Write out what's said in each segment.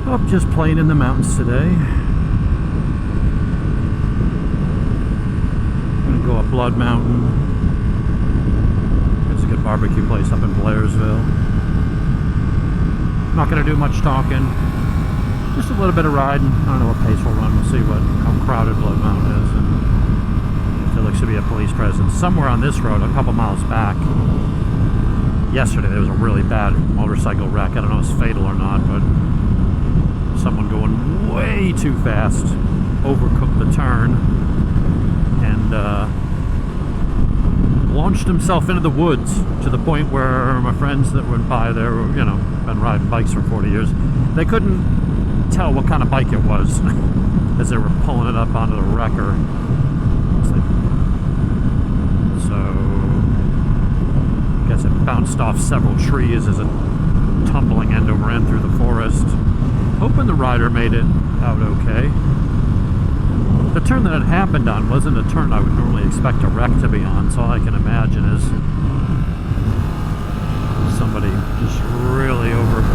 Oh, just playing in the mountains today. Gonna go up Blood Mountain. There's a good barbecue place up in Blairsville. Not gonna do much talking. Just a little bit of riding. I don't know what pace we'll run. We'll see how crowded Blood Mountain is and if there looks to be a police presence. Somewhere on this road, a couple miles back, yesterday there was a really bad motorcycle wreck. I don't know if it's fatal or not, but someone going way too fast overcooked the turn and launched himself into the woods to the point where my friends that went by there, you know, been riding bikes for 40 years, they couldn't tell what kind of bike it was as they were pulling it up onto the wrecker. So I guess it bounced off several trees as it tumbling end over end through the forest. Hoping the rider made it out okay. The turn that it happened on wasn't a turn I would normally expect a wreck to be on, so all I can imagine is somebody just really overdid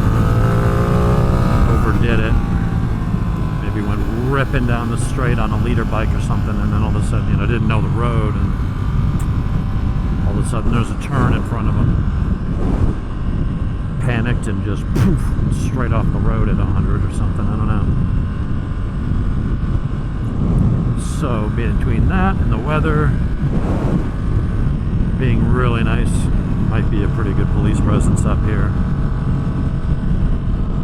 it. Maybe went ripping down the straight on a leader bike or something, and then all of a sudden, you know, didn't know the road, and all of a sudden there's a turn in front of him. Panicked and just poof, straight off the road at 100 or something, I don't know. So between that and the weather being really nice, might be a pretty good police presence up here.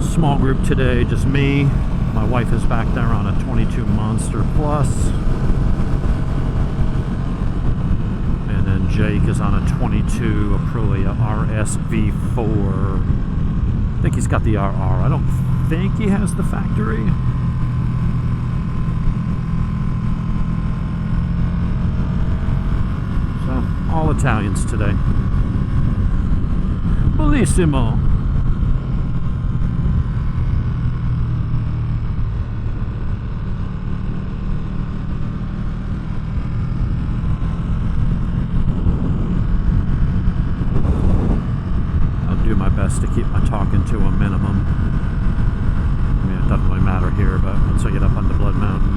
Small group today, just me. My wife is back there on a 22 Monster Plus. And then Jake is on a 22 Aprilia RSV4. I think he's got the RR. I don't think he has the factory. So, all Italians today. Bellissimo. To keep my talking to a minimum. I mean, it doesn't really matter here, but once I get up on the Blood Mountain.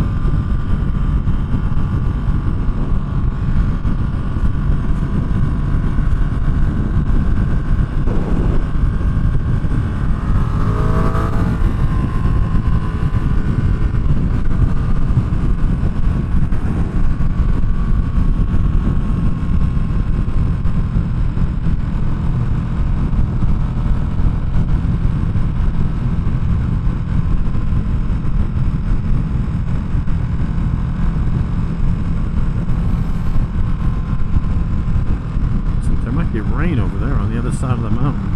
Rain over there on the other side of the mountain.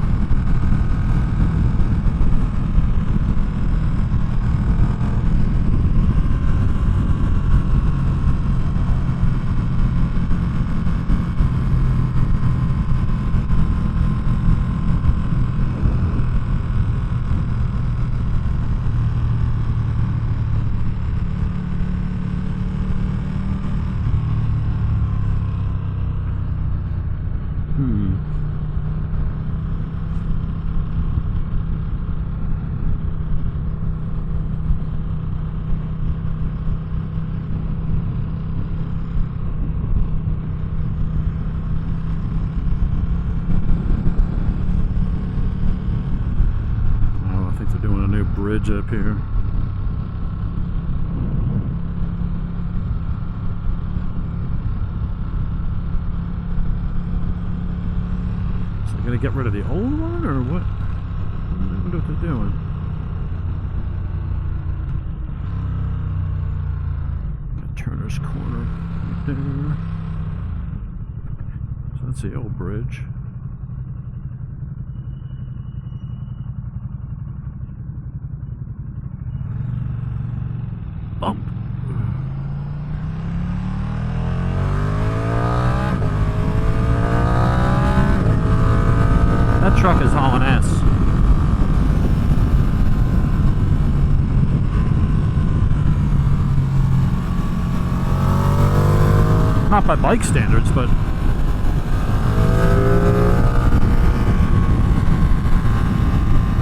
Bridge up here. So they're gonna get rid of the old one, or what? I wonder what they're doing. Got Turner's Corner right there. So that's the old bridge. Bump. That truck is hauling ass. Not by bike standards, but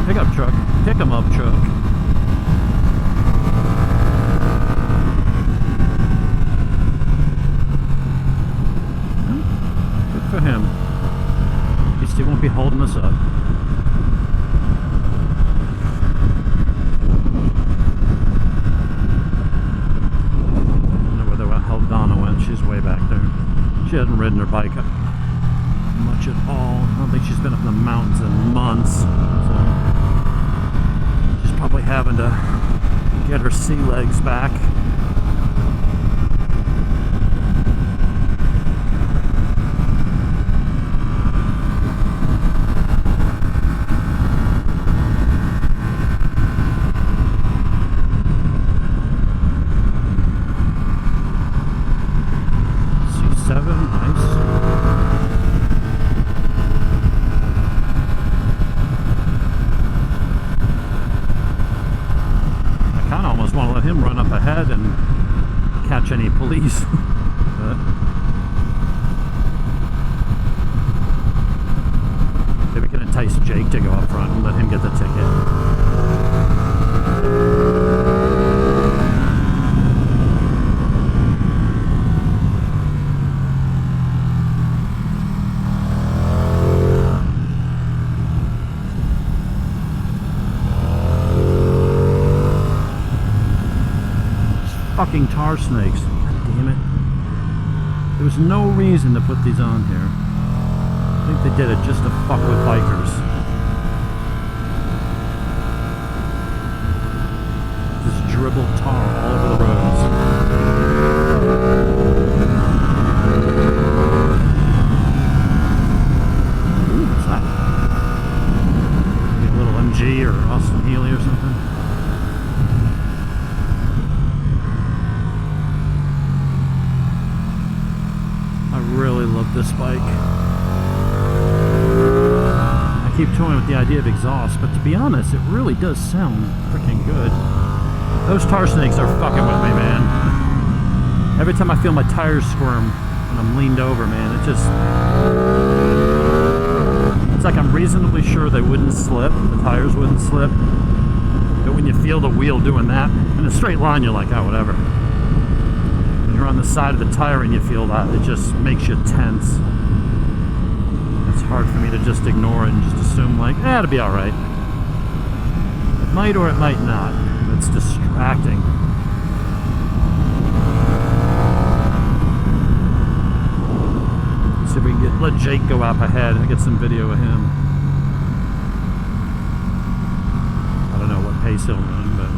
pickup truck, pick 'em up truck. hasn't ridden her bike much at all. I don't think she's been up in the mountains in months. So she's probably having to get her sea legs back. Ahead and catch any police. But maybe we can entice Jake to go up front and let him get the ticket. Fucking tar snakes. God damn it. There was no reason to put these on here. I think they did it just to fuck with bikers. Just dribble tar all over the roads. Ooh, what's that? Maybe a little MG or Austin Healey or something. Really love this bike. I keep toying with the idea of exhaust, but to be honest, it really does sound freaking good. Those tar snakes are fucking with me, man. Every time I feel my tires squirm when I'm leaned over, man, it just... It's like I'm reasonably sure they wouldn't slip, the tires wouldn't slip. But when you feel the wheel doing that, in a straight line, you're like, oh, whatever. You're on the side of the tire and you feel that, it just makes you tense. It's hard for me to just ignore it and just assume like, it'll be alright. It might or it might not. It's distracting. See if we can let Jake go up ahead and get some video of him. I don't know what pace he'll run, but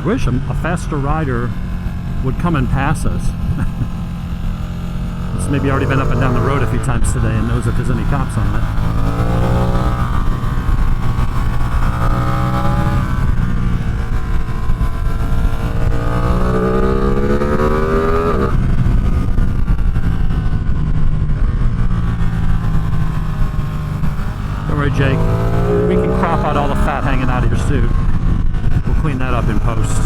wish a faster rider would come and pass us. He's maybe already been up and down the road a few times today and knows if there's any cops on it. Don't worry, Jake. We can crop out all the fat hanging out of your suit. We'll clean that up in post.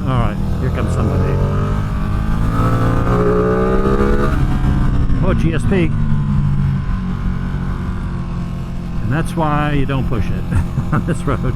Alright, here comes somebody. Oh, GSP. And that's why you don't push it on this road.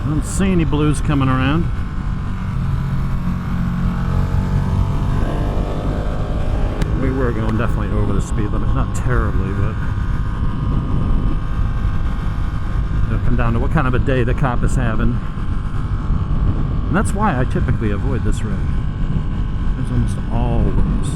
I don't see any blues coming around. We were going definitely over the speed limit, not terribly, but it'll come down to what kind of a day the cop is having. And that's why I typically avoid this road. There's almost always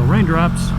raindrops.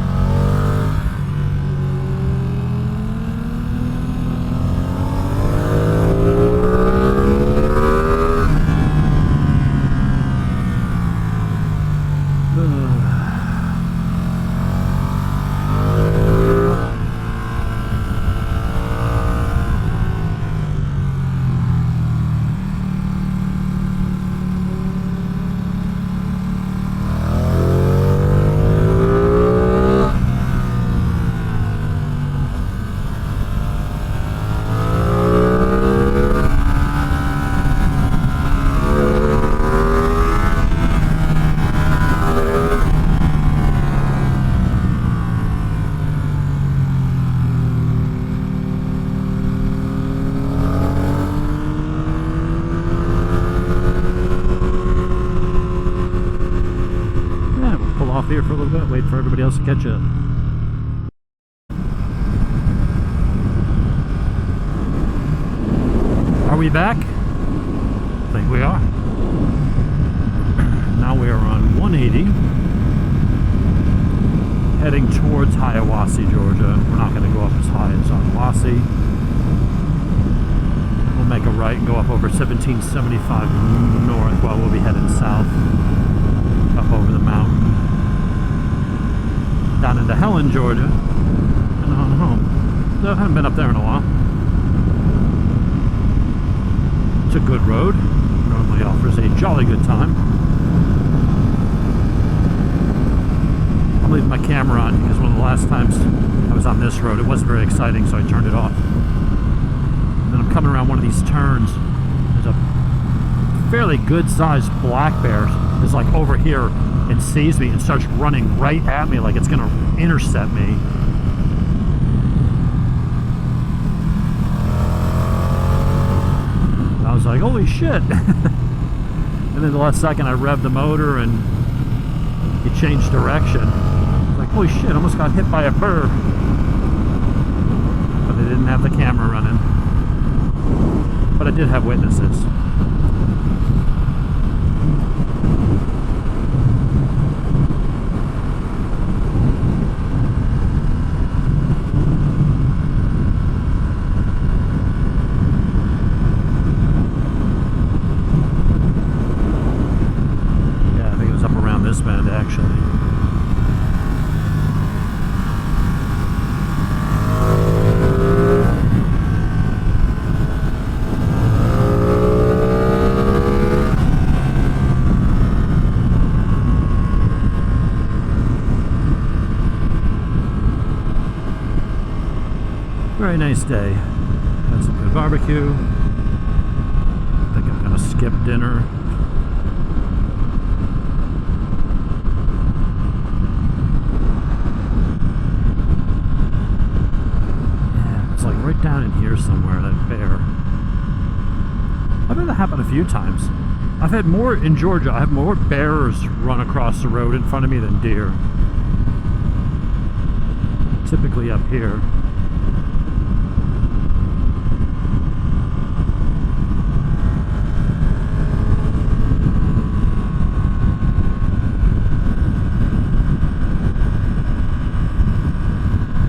Here for a little bit, wait for everybody else to catch up. Are we back? I think we are. Now we are on 180, heading towards Hiawassee, Georgia. We're not going to go up as high as Hiawassee. We'll make a right and go up over 1775 north while we'll be heading south, up over the mountain, down into Helen, Georgia, and on home. So I haven't been up there in a while. It's a good road. Normally offers a jolly good time. I'm leaving my camera on because one of the last times I was on this road, it wasn't very exciting, so I turned it off. And then I'm coming around one of these turns. There's a fairly good-sized black bear is like over here and sees me and starts running right at me like it's gonna intercept me. I was like, holy shit. And then the last second I revved the motor and it changed direction. I was like, holy shit, I almost got hit by a bird. But they didn't have the camera running. But I did have witnesses. Actually. Very nice day. Had some good barbecue. I think I'm gonna skip dinner. like down in here somewhere, that bear. I've had that happen a few times. I've had more in Georgia. I have more bears run across the road in front of me than deer. Typically up here.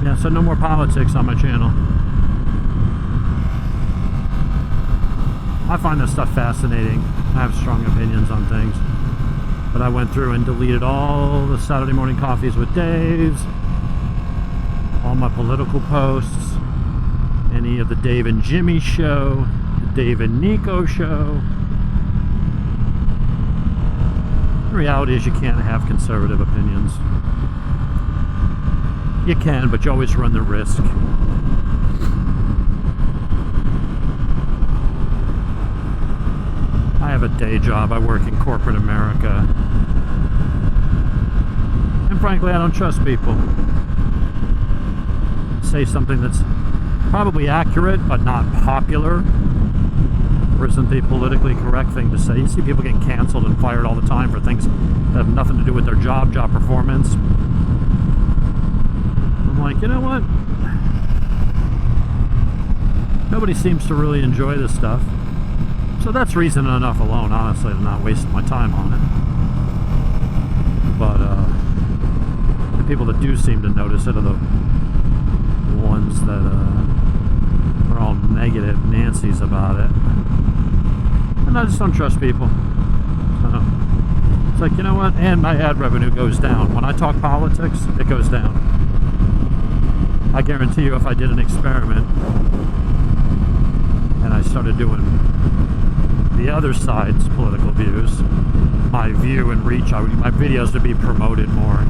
Yeah, so no more politics on my channel. I find this stuff fascinating. I have strong opinions on things. But I went through and deleted all the Saturday morning coffees with Dave's, all my political posts, any of the Dave and Jimmy show, the Dave and Nico show. The reality is you can't have conservative opinions. You can, but you always run the risk. I have a day job. I work in corporate America. And frankly, I don't trust people. Say something that's probably accurate, but not popular, or isn't the politically correct thing to say. You see people getting canceled and fired all the time for things that have nothing to do with their job performance. I'm like, you know what? Nobody seems to really enjoy this stuff. So that's reason enough alone, honestly, to not waste my time on it. But the people that do seem to notice it are the ones that are all negative Nancy's about it. And I just don't trust people. So it's like, you know what? And my ad revenue goes down. When I talk politics, it goes down. I guarantee you if I did an experiment and I started doing the other side's political views, my view and reach, my videos would be promoted more.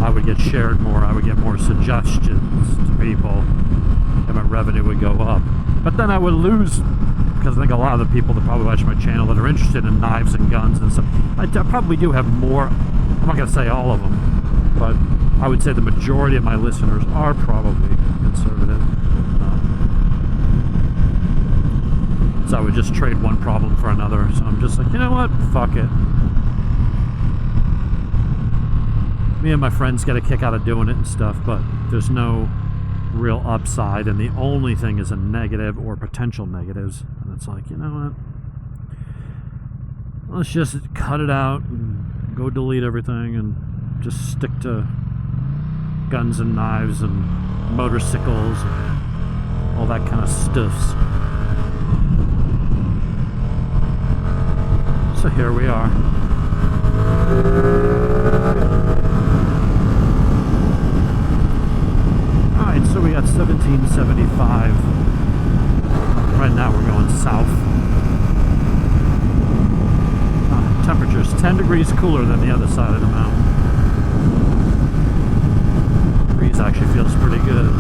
I would get shared more. I would get more suggestions to people, and my revenue would go up. But then I would lose, because I think a lot of the people that probably watch my channel that are interested in knives and guns and stuff, I probably do have more. I'm not going to say all of them, but I would say the majority of my listeners are probably conservative. So I would just trade one problem for another. So I'm just like, you know what? Fuck it. Me and my friends get a kick out of doing it and stuff, but there's no real upside, and the only thing is a negative or potential negatives. And it's like, you know what? Let's just cut it out and go delete everything and just stick to guns and knives and motorcycles and all that kind of stuffs. So here we are. Alright, so we got 1775. Right now we're going south. Temperature's 10 degrees cooler than the other side of the mountain. The breeze actually feels pretty good.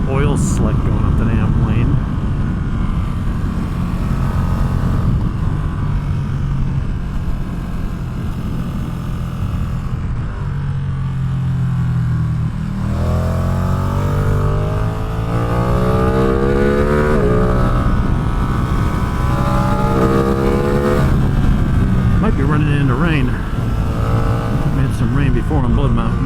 Oil slick going up the damn lane. Might be running into rain. We had some rain before on Blood Mountain.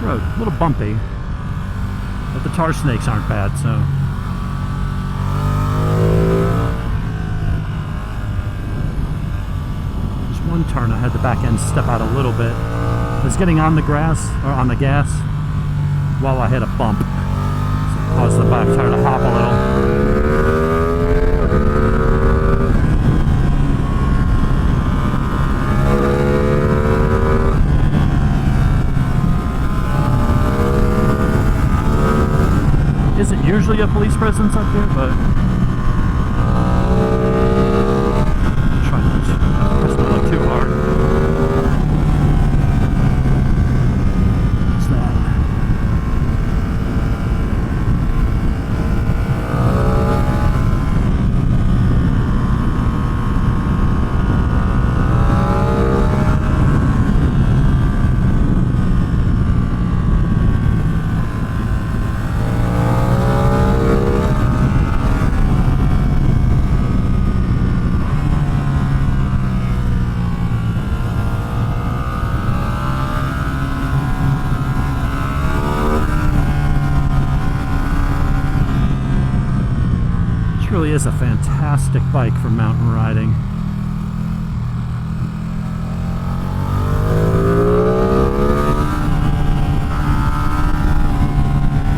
Road. A little bumpy, but the tar snakes aren't bad, so. There's one turn I had the back end step out a little bit. I was getting on the grass, or on the gas, while I hit a bump. So cause the back tire to hop a little. Isn't usually a police presence up there, but try not to press the wheel too hard. What's that? Really is a fantastic bike for mountain riding.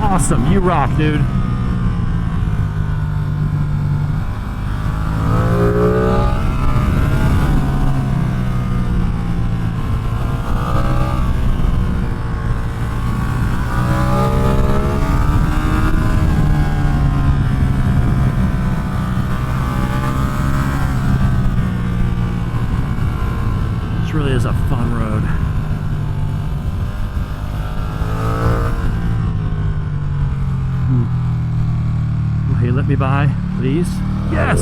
Awesome, you rock, dude. Really is a fun road. Will you let me by, please? Yes!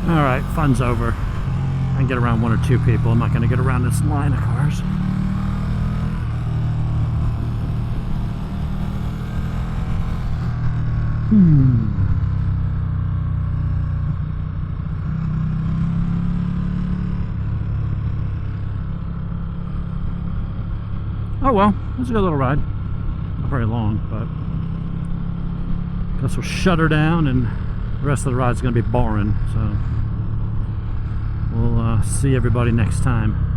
Alright, fun's over. I can get around one or two people. I'm not going to get around this line of cars. Oh well, it was a good little ride. Not very long, but guess we'll shut her down and the rest of the ride's going to be boring, so we'll see everybody next time.